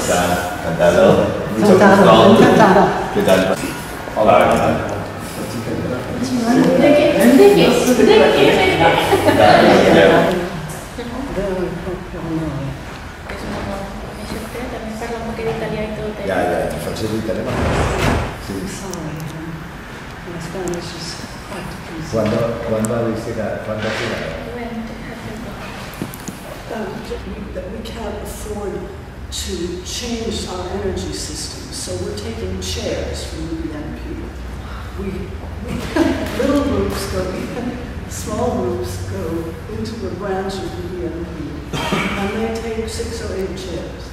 Cantado. Mucho gusto. Encantada. ¿Qué tal? Hola, ¿qué tal? Ya, ti faccio l'italiano. Sì. Quando avessi quando That we can't afford to change our energy system, so we're taking chairs from the BNP. We little groups go, small groups go into the branch of the BNP, and they take 6 or 8 chairs,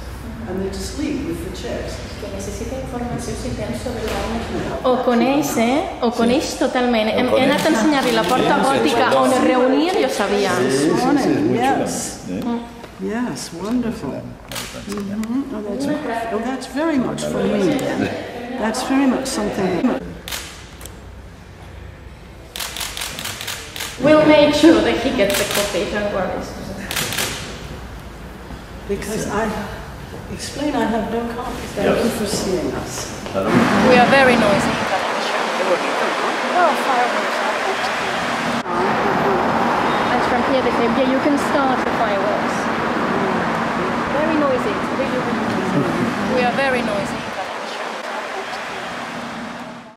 and they just leave with the chairs. O coneix totalment. Hem anat a ensenyar-li la porta gòtica on es reunia i ho sabia. Yes. Yes, wonderful. Oh, that's very much for me then. That's very much something. We'll make sure that he gets a copy, don't worry. Because I have no copies. Thank you for seeing us. We are very noisy. Oh, fireworks. And from here they say, yeah, you can start the fireworks. Very noisy, it's really, really noisy. We are very noisy.